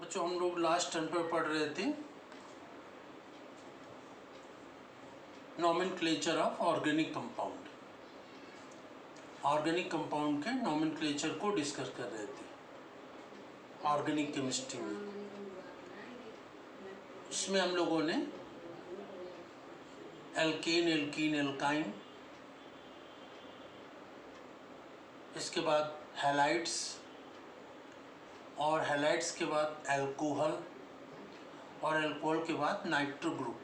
बच्चों हम लोग लास्ट टर्म पर पढ़ रहे थे nomenclature of organic compound. Organic compound के नॉमेनक्लेचर को डिस्कस कर रहे थे ऑर्गेनिक केमिस्ट्री में। उसमें हम लोगों ने एल्केन, एल्कीन, एल्काइन, इसके बाद हैलाइड्स और हैलाइड्स के बाद एल्कोहल और एल्कोहल के बाद नाइट्रो ग्रुप,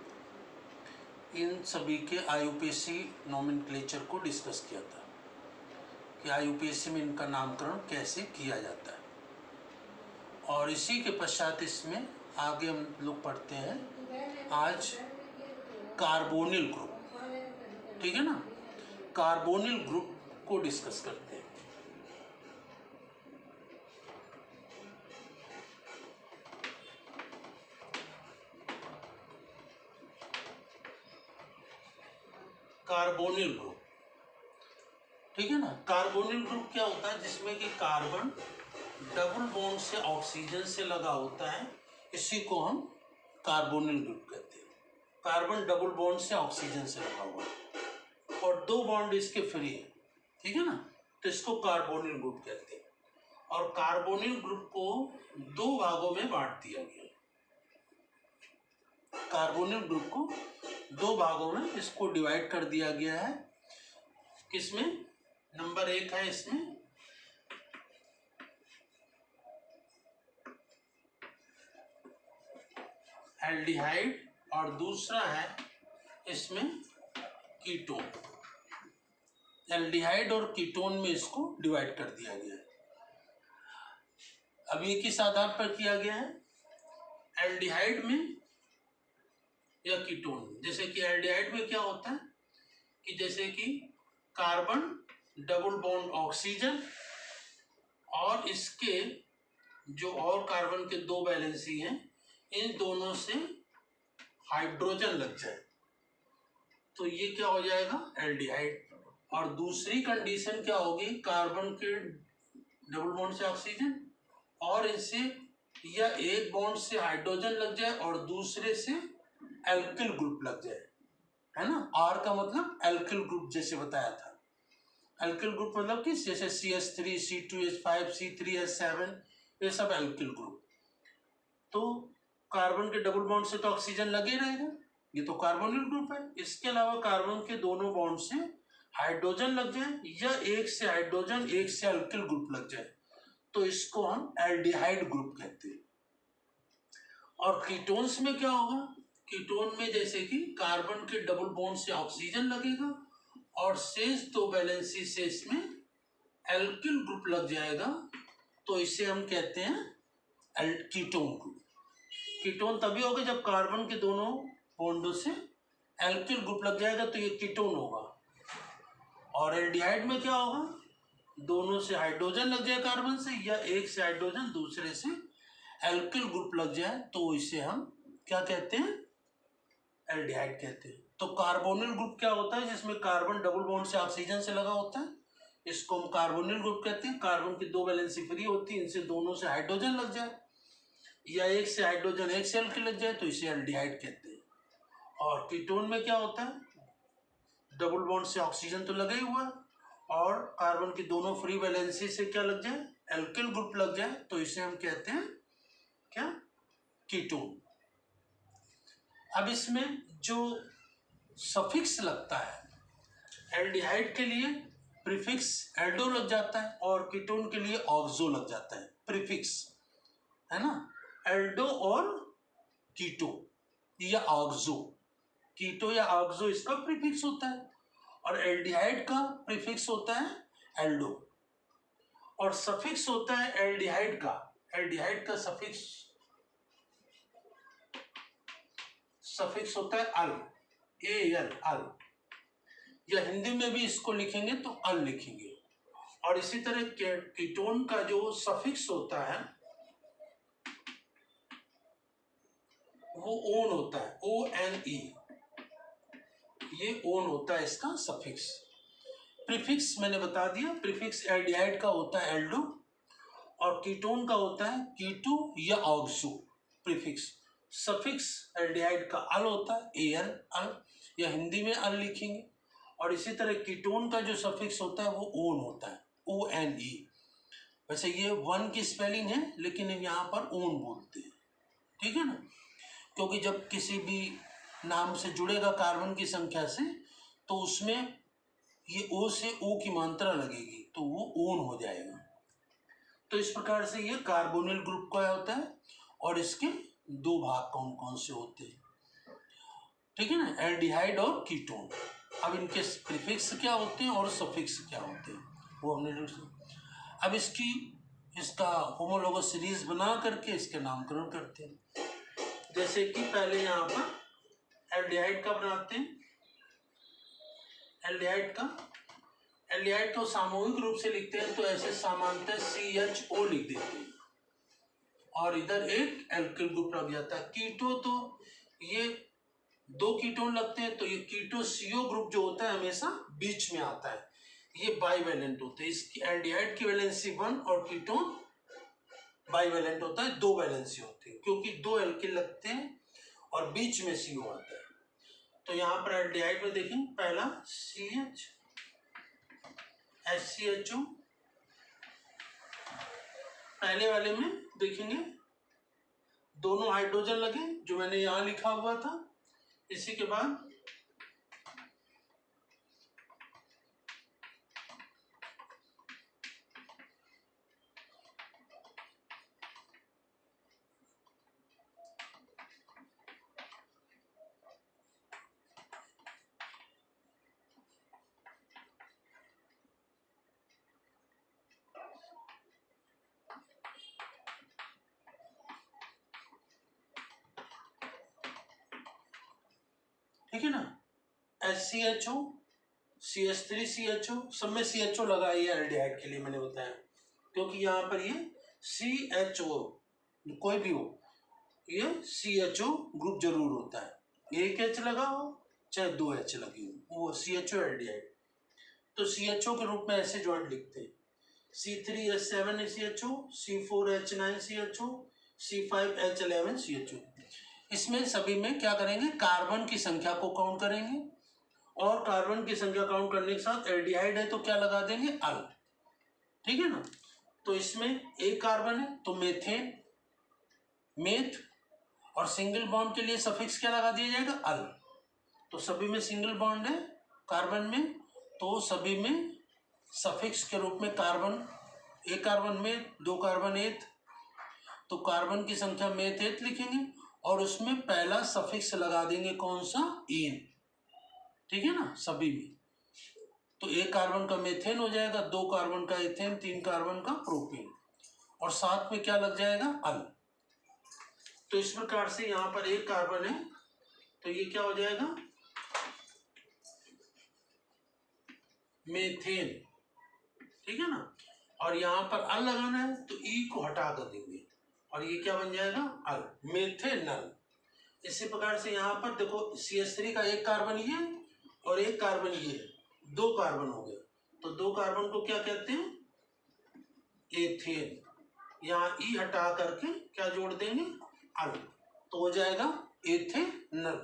इन सभी के आईयूपीएसी नॉमेनक्लेचर को डिस्कस किया था कि आईयूपीएसी में इनका नामकरण कैसे किया जाता है। और इसी के पश्चात इसमें आगे हम लोग पढ़ते हैं आज कार्बोनिल ग्रुप, ठीक है ना। कार्बोनिल ग्रुप को डिस्कस करते हैं। कार्बोनिल ग्रुप, ठीक है ना। कार्बोनिल ग्रुप क्या होता है? जिसमें कि कार्बन डबल बॉन्ड से ऑक्सीजन से लगा होता है, इसी को हम कार्बोनिल ग्रुप कहते हैं। कार्बन डबल बॉन्ड से ऑक्सीजन से लगा हुआ है और दो बॉन्ड इसके फ्री है, ठीक है ना, तो इसको कार्बोनिल ग्रुप कहते हैं। और कार्बोनिल ग्रुप को दो भागों में बांट दिया गया। कार्बोनिल ग्रुप को दो भागों में इसको डिवाइड कर दिया गया है। किसमें? नंबर 1 है इसमें एल्डिहाइड और दूसरा है इसमें कीटोन। एल्डिहाइड और कीटोन में इसको डिवाइड कर दिया गया है। अब ये किस आधार पर किया गया है? एल्डिहाइड में या कीटोन में। जैसे कि एल्डिहाइड में क्या होता है कि जैसे कि कार्बन डबल बॉन्ड ऑक्सीजन और इसके जो और कार्बन के दो वैलेंसी हैं, इन दोनों से हाइड्रोजन लग जाए तो ये क्या हो जाएगा? एल्डिहाइड। और दूसरी कंडीशन क्या होगी? कार्बन के डबल बॉन्ड से ऑक्सीजन और इससे या एक बॉन्ड से हाइड्रोजन लग जाए और दूसरे से एल्किल ग्रुप लग जाए, है ना। आर का मतलब एल्किल ग्रुप, जैसे बताया था। एल्किल ग्रुप मतलब कि जैसे CH3, C2H5, C3H7, ये सब एल्किल ग्रुप। तो कार्बन के डबल बॉन्ड से तो ऑक्सीजन लगे रहेगा, ये तो कार्बोनिल ग्रुप है। इसके अलावा कार्बन के दोनों बॉन्ड से हाइड्रोजन लग जाए या एक से हाइड्रोजन एक से एल्किल ग्रुप लग जाए तो इसको हम एल्डिहाइड ग्रुप कहते हैं। और कीटोन्स में क्या होगा? कीटोन में जैसे कि कार्बन के डबल बॉन्ड से ऑक्सीजन लगेगा और शेष दो वैलेंसी से इसमें एल्किल ग्रुप लग जाएगा तो इसे हम कहते हैं कीटोन ग्रुप। कीटोन तभी होगा जब कार्बन के दोनों बॉन्डों से एल्किल ग्रुप लग जाएगा तो ये कीटोन होगा। और एल्डिहाइड में क्या होगा? दोनों से हाइड्रोजन लग जाए कार्बन से या एक से हाइड्रोजन दूसरे से एल्किल ग्रुप लग जाए तो इसे हम क्या कहते हैं? एल्डिहाइड कहते हैं। तो कार्बोनिल ग्रुप क्या होता है? जिसमें कार्बन डबल बॉन्ड से ऑक्सीजन से लगा होता है, इसको हम कार्बोनिल ग्रुप कहते हैं। कार्बन की दो वैलेंसी फ्री होती है, इनसे दोनों से हाइड्रोजन लग जाए या एक से हाइड्रोजन एक से एल्किल लग जाए तो इसे एल्डिहाइड कहते हैं। और कीटोन में क्या होता है? डबल बॉन्ड से ऑक्सीजन तो लगा ही हुआ और कार्बन की दोनों फ्री वैलेंसी से क्या लग जाए? एल्किल ग्रुप लग जाए तो इसे हम कहते हैं क्या? कीटोन। अब इसमें जो सफिक्स लगता है, एल्डिहाइड के लिए प्रीफिक्स एल्डो लग जाता है और कीटोन के लिए ऑक्सो लग जाता है, प्रीफिक्स, है ना। एल्डो और कीटो या ऑक्सो, कीटो या ऑक्सो इसका प्रीफिक्स होता है और एल्डिहाइड का प्रीफिक्स होता है एल्डो और सफिक्स होता है एल्डिहाइड का। एल्डिहाइड का सफिक्स होता है अल, AL, अल, या हिंदी में भी इसको लिखेंगे तो अल लिखेंगे। और इसी तरह कीटोन का जो सफिक्स होता है वो ओन होता है, ONE, ये ओन होता है इसका सफिक्स। प्रीफिक्स मैंने बता दिया, प्रीफिक्स एल्डिहाइड का होता है एल्डो और कीटोन का होता है कीटो या ऑक्सो प्रीफिक्स। सफिक्स एल्डिहाइड का अल होता है एल अल, या हिंदी में अल लिखेंगे। और इसी तरह कीटोन का जो सफिक्स होता है वो ओन होता है, ओ एन ई। वैसे ये वन की स्पेलिंग है लेकिन यहाँ पर ओन बोलते हैं, ठीक है ना, क्योंकि जब किसी भी नाम से जुड़ेगा कार्बन की संख्या से तो उसमें ये ओ से ओ की मात्रा लगेगी तो वो ओन हो जाएगा। तो इस प्रकार से ये कार्बोनिल ग्रुप का होता है और इसके दो भाग कौन कौन से होते हैं, ठीक है ना, एल्डिहाइड और कीटोन। अब इनके प्रीफिक्स क्या होते हैं और सफिक्स क्या होते हैं वो हमने। अब इसका होमोलोगस सीरीज बना करके इसके नामकरण करते हैं। जैसे कि पहले यहाँ पर एल्डिहाइड का बनाते हैं। एल्डिहाइड को सामूहिक रूप से लिखते हैं तो ऐसे सामान्यतः CHO लिख देते हैं और इधर एक एल्किल ग्रुप लग जाता है। कीटो तो ये दो कीटोन लगते हैं तो ये कीटो CO ग्रुप जो होता है हमेशा बीच में आता है, ये बाइवेलेंट होते हैं। इसकी एल्डिहाइड की वैलेंसी 1 और कीटोन बाइवेलेंट होता है, 2 वैलेंसी होती है क्योंकि 2 एल्किल लगते हैं और बीच में CO आता है। तो यहाँ पर एल्डिहाइड में देखें पहला CH HCHO, पहले वाले में देखेंगे दोनों हाइड्रोजन लगे जो मैंने यहाँ लिखा हुआ था। इसी के बाद ठीक है ना, HCHO CH3CHO, सब में CHO लगा है एल्डिहाइड के लिए मैंने बताया, क्योंकि यहाँ पर ये CHO कोई भी हो ये CHO ग्रुप जरूर होता है। एक H लगा हो चाहे 2 H लगी हो वो CHO एल्डिहाइड। तो CHO के रूप में ऐसे ज्वाइंट लिखते हैं C3H7CHO, C4H9CHO, C5H11CHO। इसमें सभी में क्या करेंगे, कार्बन की संख्या को काउंट करेंगे और कार्बन की संख्या काउंट करने के साथ एल्डिहाइड है तो क्या लगा देंगे अल, ठीक है ना। तो इसमें एक कार्बन है तो मेथेन मेथ, और सिंगल बॉन्ड के लिए सफिक्स क्या लगा दिया जाएगा अल। तो सभी में सिंगल बॉन्ड है कार्बन में तो सभी में सफिक्स के रूप में कार्बन, एक कार्बन में 2 कार्बन एथ, तो कार्बन की संख्या मेथ एथ लिखेंगे और उसमें पहला सफिक्स लगा देंगे कौन सा एन, ठीक है ना सभी में। तो एक कार्बन का मेथेन हो जाएगा, 2 कार्बन का एथेन, 3 कार्बन का प्रोपेन और साथ में क्या लग जाएगा अल। तो इस प्रकार से यहाँ पर एक कार्बन है तो ये क्या हो जाएगा मेथेन, ठीक है ना। और यहाँ पर अल लगाना है तो ई को हटा कर देंगे और ये क्या बन जाएगा अल, मेथेनल। इसी प्रकार से यहाँ पर देखो CH3 का एक कार्बन ये और एक कार्बन ये, 2 कार्बन हो गए तो 2 कार्बन को क्या कहते हैं एथेन। यहाँ ई हटा करके क्या जोड़ देंगे अल तो हो जाएगा एथेनल।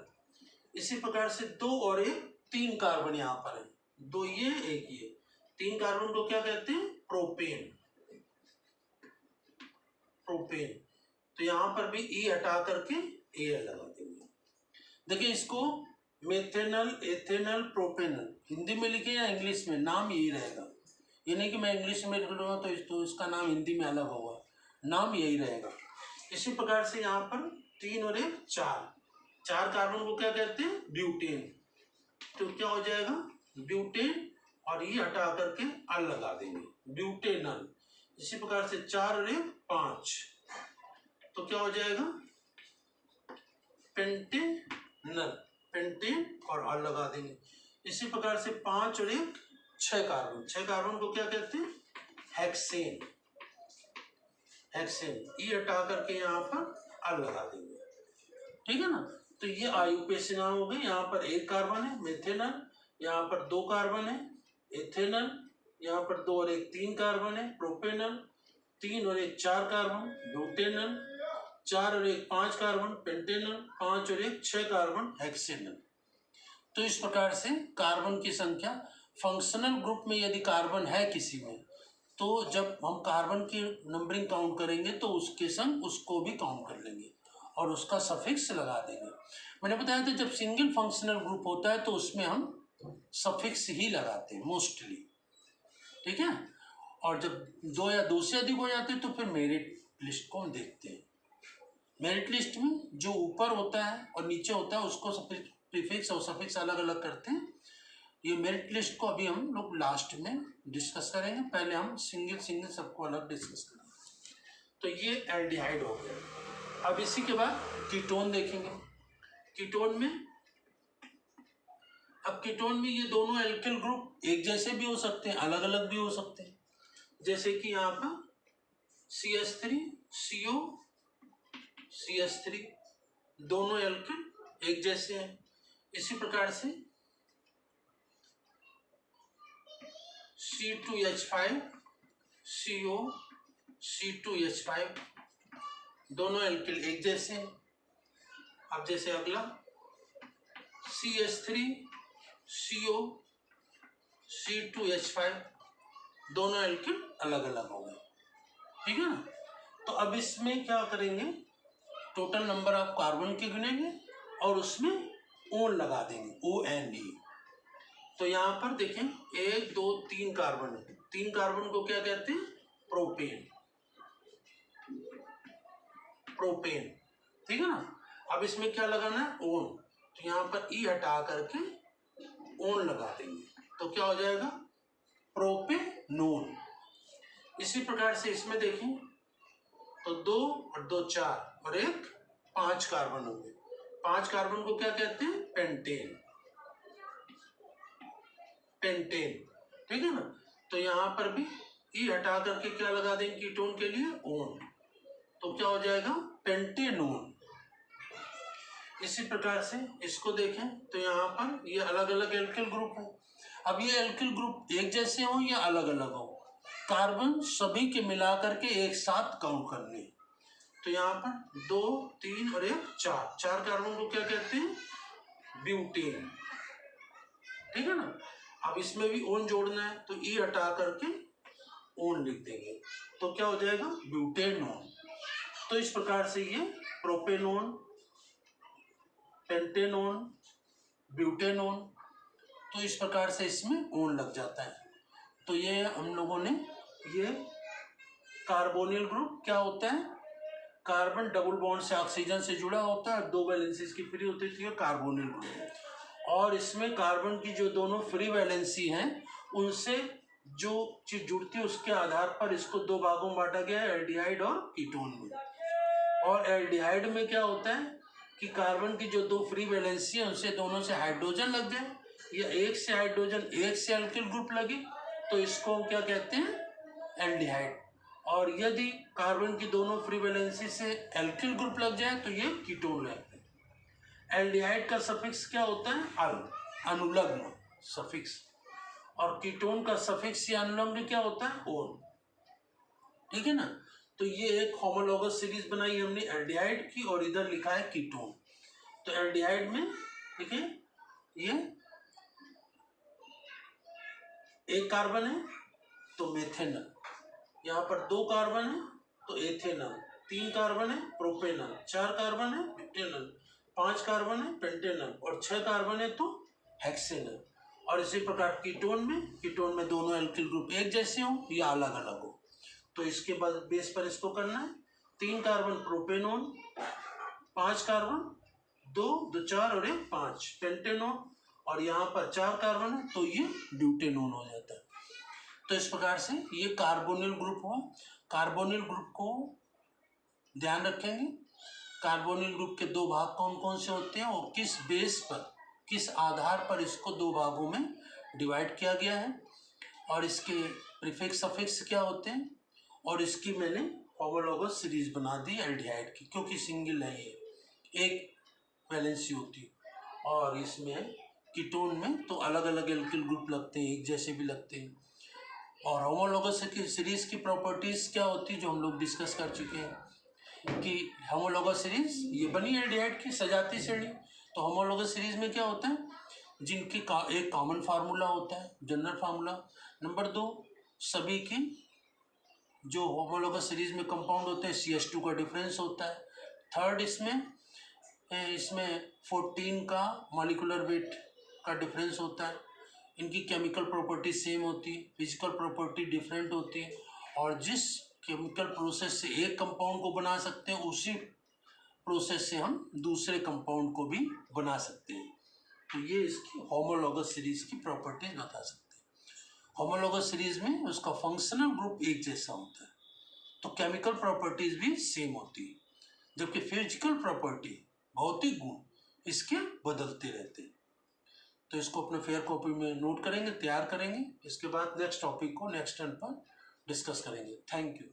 इसी प्रकार से 2 और 1 3 कार्बन यहाँ पर है, 2 ये 1 ये, 3 कार्बन को क्या कहते हैं प्रोपेन। तो यहाँ पर भी ई हटा करके एल लगा देंगे। देखिए इसको मेथेनल एथेनल प्रोपेनल हिंदी में लिखे या इंग्लिश में नाम यही रहेगा, ये नहीं कि मैं इंग्लिश में लिख लूँगा तो इसका नाम हिंदी में अलग होगा, नाम यही रहेगा। इसी प्रकार से यहाँ पर 3 और 1 4 कार्बन को क्या कहते हैं ब्यूटेन। तो क्या हो जाएगा ब्यूटेन और ये हटा करके अल लगा देंगे ब्यूटेनल। इसी प्रकार से 4 और 1 5 तो क्या हो जाएगा पेंटेनल, पेंटेन और अल लगा देंगे। इसी प्रकार से 5 और 1 6 कार्बन को क्या कहते हैं हेक्सेन, ई हटा करके यहाँ पर अल लगा देंगे, ठीक है ना। तो ये आयुपेसी नाम हो गए। यहाँ पर 1 कार्बन है मेथेनल, यहाँ पर 2 कार्बन है एथेनल, यहाँ पर 2 और 1 3 कार्बन है प्रोपेनल, 3 और 1 4 कार्बन ब्यूटेनल, 4 और 1 5 कार्बन पेंटेनल, 5 और 1 6 कार्बन हेक्सेनल। तो इस प्रकार से कार्बन की संख्या फंक्शनल ग्रुप में यदि कार्बन है किसी में, तो जब हम कार्बन की नंबरिंग काउंट करेंगे तो उसके संग उसको भी काउंट कर लेंगे और उसका सफिक्स लगा देंगे। मैंने बताया था जब सिंगल फंक्शनल ग्रुप होता है तो उसमें हम सफिक्स ही लगाते हैं मोस्टली, ठीक है। और जब 2 या 2 से अधिक हो जाते हैं तो फिर मेरिट लिस्ट को हम देखते हैं। मेरिट लिस्ट में जो ऊपर होता है और नीचे होता है उसको प्रीफिक्स और सफिक्स अलग अलग करते हैं। ये मेरिट लिस्ट को अभी हम लोग लास्ट में डिस्कस करेंगे, पहले हम सिंगल सबको अलग डिस्कस करेंगे। तो ये एल्डिहाइड हो गया। अब इसी के बाद कीटोन देखेंगे। कीटोन में ये दोनों एल्किल ग्रुप एक जैसे भी हो सकते हैं, अलग अलग भी हो सकते हैं। जैसे कि यहाँ पर CH3 CO CH3 दोनों एल्किल एक जैसे हैं। इसी प्रकार से C2H5 CO C2H5 दोनों एल्किल एक जैसे हैं। अब जैसे अगला CH3 CO C2H5 दोनों एल्किल अलग अलग हो गए, ठीक है ना। तो अब इसमें क्या करेंगे, टोटल नंबर ऑफ कार्बन के गिनेंगे और उसमें ओन लगा देंगे, ONE। तो यहाँ पर देखें 1 2 3 कार्बन है, 3 कार्बन को क्या कहते हैं, प्रोपेन, ठीक है ना। अब इसमें क्या लगाना है, ओन। तो यहाँ पर ई हटा करके ओन लगा देंगे तो क्या हो जाएगा, प्रोपेनोन। इसी प्रकार से इसमें देखें तो 2 और 2 4 और 1 5 कार्बन हो गए। 5 कार्बन को क्या कहते हैं, पेंटेन, ठीक है ना। तो यहाँ पर भी ई हटा करके क्या लगा देंगे कीटोन के लिए, ओन। तो क्या हो जाएगा, पेंटेनोन। इसी प्रकार से इसको देखें तो यहाँ पर ये अलग अलग एल्किल ग्रुप है। अब ये एल्किल ग्रुप एक जैसे हो या अलग अलग हो, कार्बन सभी के मिला करके एक साथ काउंट करने। तो यहाँ पर 2 3 और 1 4 कार्बन को क्या कहते हैं, ब्यूटेन, ठीक है ना। अब इसमें भी ओन जोड़ना है तो ई हटा करके ओन लिख देंगे तो क्या हो जाएगा, ब्यूटेनोन। तो इस प्रकार से ये प्रोपेनोन, पेंटेनोन, ब्यूटेनोन, तो इस प्रकार से इसमें ओन लग जाता है। तो ये हम लोगों ने ये कार्बोनिल ग्रुप क्या होता है, कार्बन डबल बॉन्ड से ऑक्सीजन से जुड़ा होता है, 2 वैलेंसी इसकी फ्री होती थी, कार्बोनिल ग्रुप। और इसमें कार्बन की जो दोनों फ्री वैलेंसी हैं उनसे जो चीज जुड़ती है उसके आधार पर इसको 2 भागों में बांटा गया है, एल्डिहाइड और कीटोन में। और एल्डिहाइड में क्या होता है कि कार्बन की जो 2 फ्री वैलेंसी है उनसे दोनों से हाइड्रोजन लग जाए या एक से हाइड्रोजन एक से एल्किल ग्रुप लगे तो इसको हम क्या कहते हैं, एल्डिहाइड। और यदि कार्बन की दोनों फ्री वैलेंसी से एल्किल ग्रुप लग जाए तो ये कीटोन लगते हैं। एल्डिहाइड का सफिक्स क्या होता है, अल, अनुलग्न सफिक्स। और कीटोन का सफिक्स या अनुलग्न क्या होता है, ओन, ठीक है ना। तो ये एक होमोलॉगस सीरीज बनाई हमने एल्डिहाइड की और इधर लिखा है कीटोन। तो एल्डिहाइड में देखिए ये एक कार्बन है तो मेथेनल, यहाँ पर 2 कार्बन है तो एथेनल, 3 कार्बन है प्रोपेनल, 4 कार्बन है ब्यूटेनल, 5 कार्बन है पेंटेनल और 6 कार्बन है तो हेक्सेनल। और इसी प्रकार कीटोन में दोनों एल्किल ग्रुप एक जैसे हो या अलग अलग हो। तो इसके बाद बेस पर इसको करना है, 3 कार्बन प्रोपेनोन, 5 कार्बन 2 2 4 और 1 5 पेंटेनोन और यहाँ पर 4 कार्बन है तो ये ब्यूटेनोन हो जाता है। तो इस प्रकार से ये कार्बोनिल ग्रुप हुआ। कार्बोनिल ग्रुप को ध्यान रखेंगे, कार्बोनिल ग्रुप के 2 भाग कौन कौन से होते हैं और किस बेस पर, किस आधार पर इसको 2 भागों में डिवाइड किया गया है और इसके प्रीफिक्स सफिक्स क्या होते हैं। और इसकी मैंने होमोलॉगस सीरीज बना दी एल्डिहाइड की, क्योंकि सिंगल है ये, एक वैलेंसी होती है। और इसमें कीटोन में तो अलग अलग एल्किल ग्रुप लगते हैं, एक जैसे भी लगते हैं। और होमोलोगस की सीरीज की प्रॉपर्टीज क्या होती है जो हम लोग डिस्कस कर चुके हैं कि होमोलोगस सीरीज ये बनी एल्डिहाइड की सजाती श्रेणी। तो होमोलोगस सीरीज में क्या होता है, जिनकी एक कॉमन फार्मूला होता है, जनरल फार्मूला। नंबर 2, सभी की जो होमोलोगस सीरीज में कंपाउंड होते हैं CH2 का डिफरेंस होता है। थर्ड, इसमें 14 का मॉलिक्यूलर वेट का डिफरेंस होता है। इनकी केमिकल प्रॉपर्टी सेम होती है, फिजिकल प्रॉपर्टी डिफरेंट होती है, और जिस केमिकल प्रोसेस से एक कंपाउंड को बना सकते हैं उसी प्रोसेस से हम दूसरे कंपाउंड को भी बना सकते हैं। तो ये इसकी होमोलोगस सीरीज की प्रॉपर्टीज बता सकते हैं। होमोलोगस सीरीज में उसका फंक्शनल ग्रुप एक जैसा होता है, तो केमिकल प्रॉपर्टीज भी सेम होती है, जबकि फिजिकल प्रॉपर्टी, भौतिक गुण इसके बदलते रहते हैं। तो इसको अपने फेयर कॉपी में नोट करेंगे, तैयार करेंगे। इसके बाद नेक्स्ट टॉपिक को नेक्स्ट टर्न पर डिस्कस करेंगे। Thank you.